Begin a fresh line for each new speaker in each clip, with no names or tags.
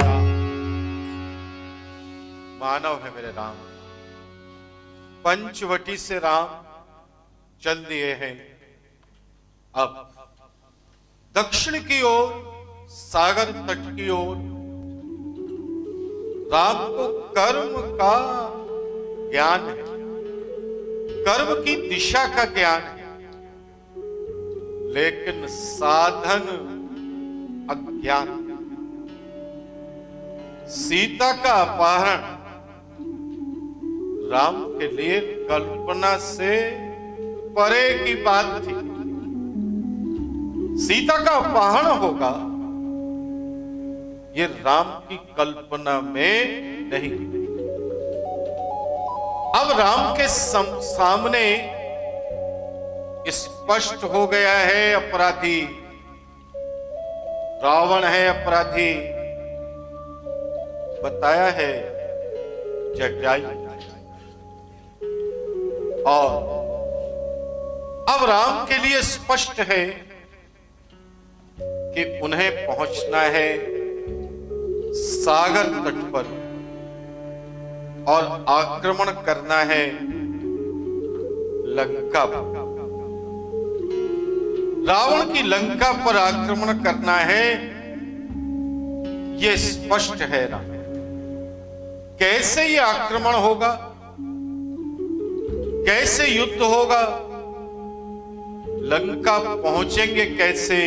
राम, मानव है मेरे राम। पंचवटी से राम चल दिए हैं अब दक्षिण की ओर, सागर तट की ओर। राम को कर्म का ज्ञान है, कर्म की दिशा का ज्ञान है, लेकिन साधन अज्ञान। सीता का अपहरण राम के लिए कल्पना से परे की बात थी। सीता का अपहरण होगा ये राम की कल्पना में नहीं। अब राम के सामने स्पष्ट हो गया है अपराधी, रावण है अपराधी, बताया है जटायु। और अब राम के लिए स्पष्ट है कि उन्हें पहुंचना है सागर तट पर और आक्रमण करना है लंका पर। रावण की लंका पर आक्रमण करना है, यह स्पष्ट है राम। कैसे यह आक्रमण होगा, कैसे युद्ध होगा, लंका पहुंचेंगे कैसे,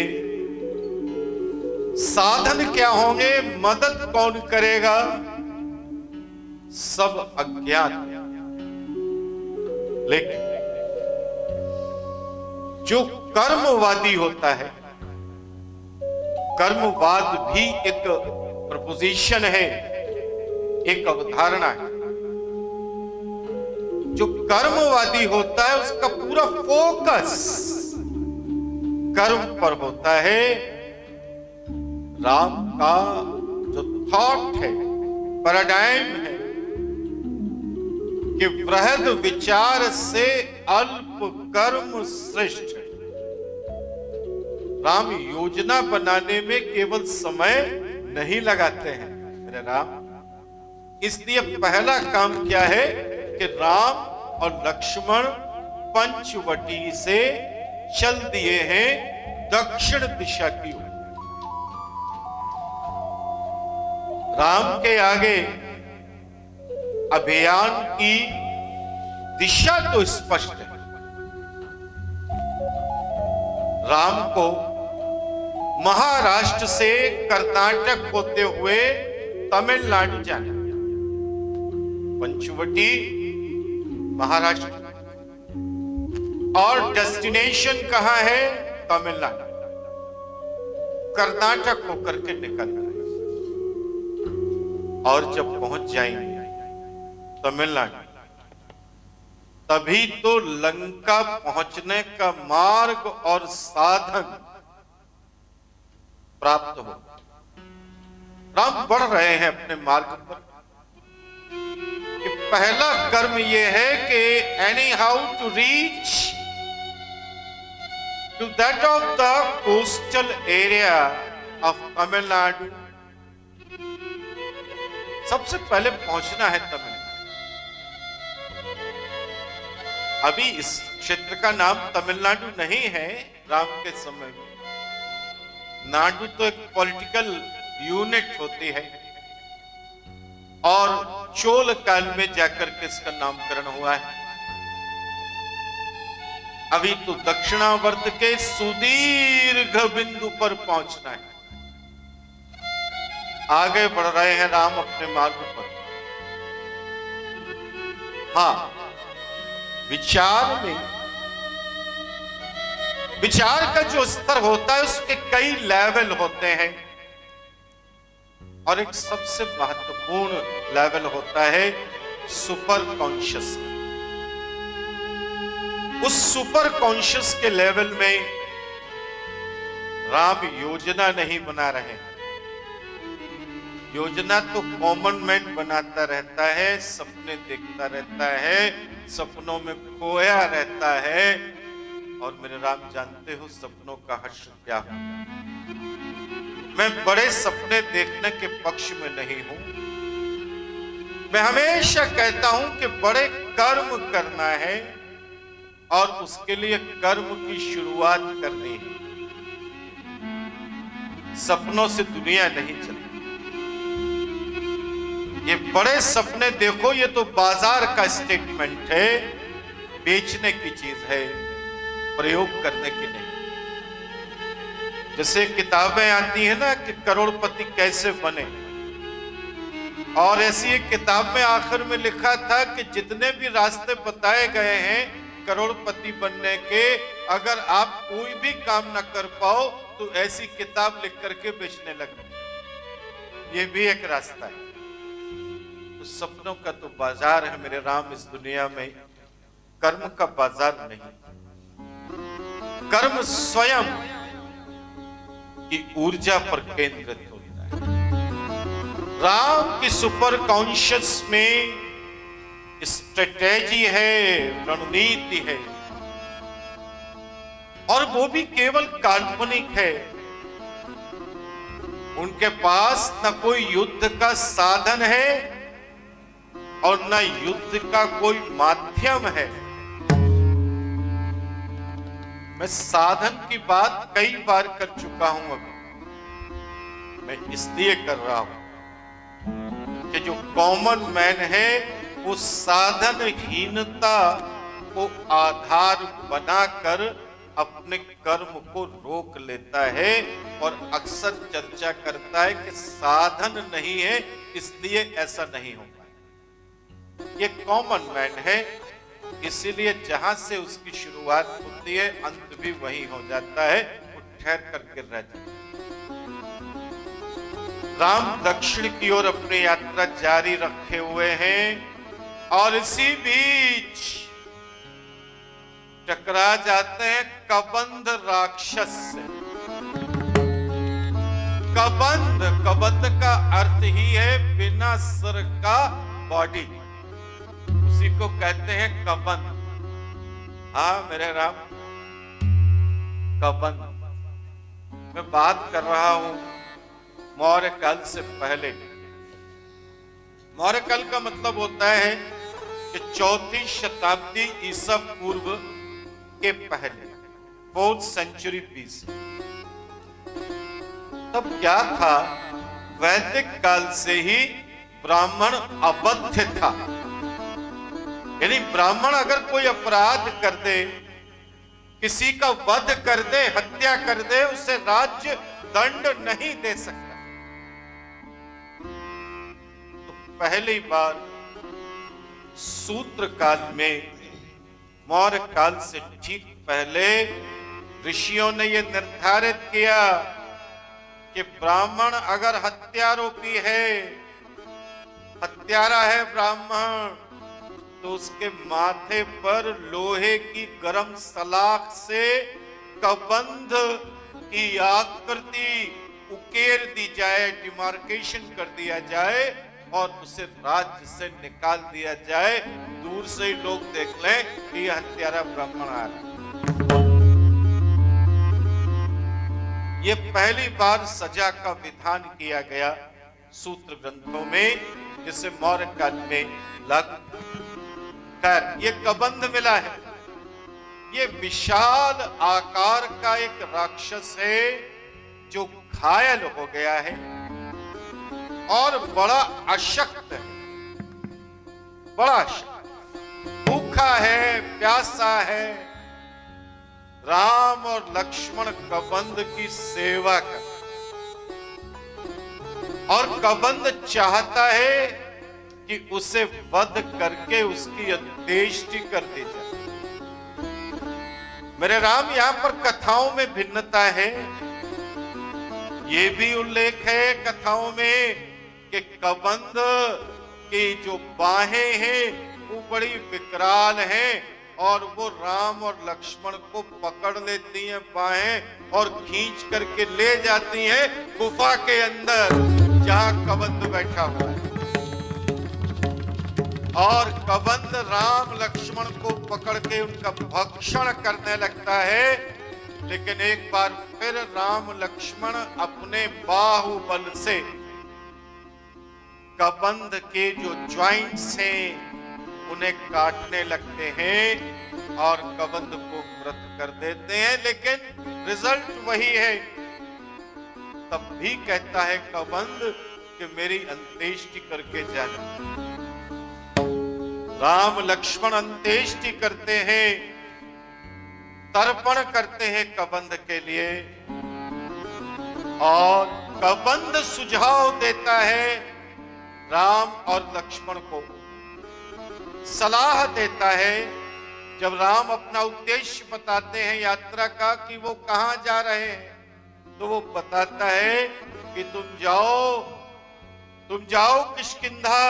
साधन क्या होंगे, मदद कौन करेगा, सब अज्ञात। लेकिन जो कर्मवादी होता है, कर्मवाद भी एक प्रपोजिशन है, एक अवधारणा है। जो कर्मवादी होता है उसका पूरा फोकस कर्म पर होता है। राम का जो थॉट है, पैराडाइम है कि बृहद विचार से अल्प कर्म श्रेष्ठ है। राम योजना बनाने में केवल समय नहीं लगाते हैं मेरे राम। इसलिए पहला काम क्या है कि राम और लक्ष्मण पंचवटी से चल दिए हैं दक्षिण दिशा की ओर। राम के आगे अभियान की दिशा तो स्पष्ट है। राम को महाराष्ट्र से कर्नाटक होते हुए तमिलनाडु जाना। पंचवटी महाराष्ट्र और डेस्टिनेशन कहां है, तमिलनाडु। कर्नाटक होकर के निकलना है और जब पहुंच जाएंगे तमिलनाडु, तभी तो लंका पहुंचने का मार्ग और साधन प्राप्त हो। राम बढ़ रहे हैं अपने मार्ग पर। कि पहला कर्म यह है कि anyhow to reach to that of the coastal area of Tamil Nadu. सबसे पहले पहुंचना है तमिलनाडु। अभी इस क्षेत्र का नाम तमिलनाडु नहीं है राम के समय में। नाडु तो एक पॉलिटिकल यूनिट होती है और चोल काल में जाकर के इसका नामकरण हुआ है। अभी तो दक्षिणावर्त के सुदीर्घ बिंदु पर पहुंचना है। आगे बढ़ रहे हैं राम अपने मार्ग पर। हां, विचार में, विचार का जो स्तर होता है उसके कई लेवल होते हैं और एक सबसे महत्वपूर्ण लेवल होता है सुपर कॉन्शियस। उस सुपर कॉन्शियस के लेवल में राम योजना नहीं बना रहे। योजना तो कॉमन मैन बनाता रहता है, सपने देखता रहता है, सपनों में खोया रहता है। और मेरे राम जानते हो सपनों का हर्ष क्या होता है। मैं बड़े सपने देखने के पक्ष में नहीं हूं। मैं हमेशा कहता हूं कि बड़े कर्म करना है और उसके लिए कर्म की शुरुआत करनी है। सपनों से दुनिया नहीं चलती। ये बड़े सपने देखो, ये तो बाजार का स्टेटमेंट है, बेचने की चीज है, प्रयोग करने की नहीं। जैसे किताबें आती है ना कि करोड़पति कैसे बने, और ऐसी एक किताब में आखिर में लिखा था कि जितने भी रास्ते बताए गए हैं करोड़पति बनने के, अगर आप कोई भी काम ना कर पाओ तो ऐसी किताब लिख करके बेचने लगो। ये भी एक रास्ता है। तो सपनों का तो बाजार है मेरे राम इस दुनिया में, कर्म का बाजार नहीं। कर्म स्वयं की ऊर्जा पर केंद्रित होता है। राम की सुपर कॉन्शियस में स्ट्रेटेजी है, रणनीति है, और वो भी केवल काल्पनिक है। उनके पास न कोई युद्ध का साधन है और न युद्ध का कोई माध्यम है। मैं साधन की बात कई बार कर चुका हूं, अभी मैं इसलिए कर रहा हूं कि जो कॉमन मैन है वो साधनहीनता को आधार बनाकर अपने कर्म को रोक लेता है और अक्सर चर्चा करता है कि साधन नहीं है इसलिए ऐसा नहीं हो पाया। ये कॉमन मैन है, इसीलिए जहां से उसकी शुरुआत होती है अंत भी वही हो जाता है, वो ठहर करके रह जाता है। राम दक्षिण की ओर अपनी यात्रा जारी रखे हुए हैं और इसी बीच टकरा जाते हैं कबंध राक्षस से। कबंध का अर्थ ही है बिना सिर का बॉडी, उसी को कहते हैं कबंध। हाँ मेरे राम, कबंध। मैं बात कर रहा हूं मौर्य काल से पहले। मौर्य काल का मतलब होता है कि 4वीं शताब्दी ईसा पूर्व के पहले, 4th century BC। तब क्या था, वैदिक काल से ही ब्राह्मण अबद्ध था। यानी ब्राह्मण अगर कोई अपराध कर दे, किसी का वध कर दे, हत्या कर दे, उसे राज्य दंड नहीं दे सकता। तो पहली बार सूत्र काल में, मौर्य काल से ठीक पहले ऋषियों ने यह निर्धारित किया कि ब्राह्मण अगर हत्यारोपी है, हत्यारा है ब्राह्मण, तो उसके माथे पर लोहे की गरम सलाख से कबंध की आकृति उकेर दी जाए, डिमार्केशन कर दिया जाए और उसे राज्य से निकाल दिया जाए। दूर से ही लोग देख लें कि यह हत्यारा ब्राह्मण आ रहा है। यह पहली बार सजा का विधान किया गया सूत्र ग्रंथों में, जिसे मौर्य काल में लागू। खैर, ये कबंध मिला है। ये विशाल आकार का एक राक्षस है जो घायल हो गया है और बड़ा अशक्त है, बड़ा अशक्त, भूखा है, प्यासा है। राम और लक्ष्मण कबंध की सेवा कर, और कबंध चाहता है कि उसे वध करके उसकी अंत्येष्टि कर दी जाए। मेरे राम, यहां पर कथाओं में भिन्नता है। ये भी उल्लेख है कथाओं में कि कबंध की जो बाहें हैं वो बड़ी विकराल हैं और वो राम और लक्ष्मण को पकड़ लेती हैं बाहें और खींच करके ले जाती हैं गुफा के अंदर जहां कबंध बैठा हुआ है। और कबंध राम लक्ष्मण को पकड़ के उनका भक्षण करने लगता है लेकिन एक बार फिर राम लक्ष्मण अपने बाहुबल से कबंध के जो ज्वाइंट्स हैं उन्हें काटने लगते हैं और कबंध को मृत कर देते हैं, लेकिन रिजल्ट वही है। तब भी कहता है कबंध कि मेरी अंत्येष्टि करके जाना। राम लक्ष्मण अंत्येष्टि करते हैं, तर्पण करते हैं कबंध के लिए, और कबंध सुझाव देता है राम और लक्ष्मण को, सलाह देता है। जब राम अपना उद्देश्य बताते हैं यात्रा का कि वो कहां जा रहे हैं, तो वो बताता है कि तुम जाओ किष्किंधा,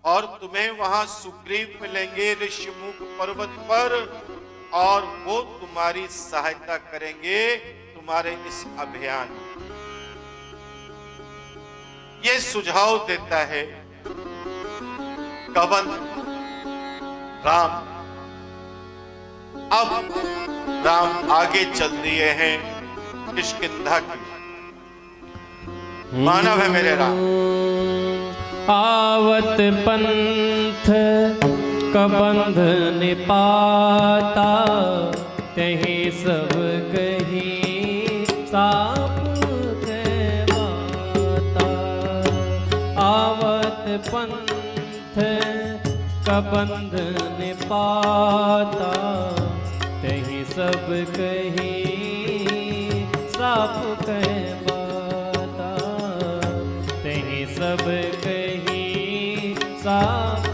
और तुम्हें वहां सुग्रीव मिलेंगे ऋषिमुख पर्वत पर, और वो तुम्हारी सहायता करेंगे तुम्हारे इस अभियान में। ये सुझाव देता है कबंध राम। अब राम आगे चल दिए हैं किष्किंधा की। मानव है मेरे राम।
आवत पंथ कबंध निपाता, तहि सब गही साप के माता। आवत पंथ कबंध निपाता, तहि सब कही साप के माता। तहि सब कही साप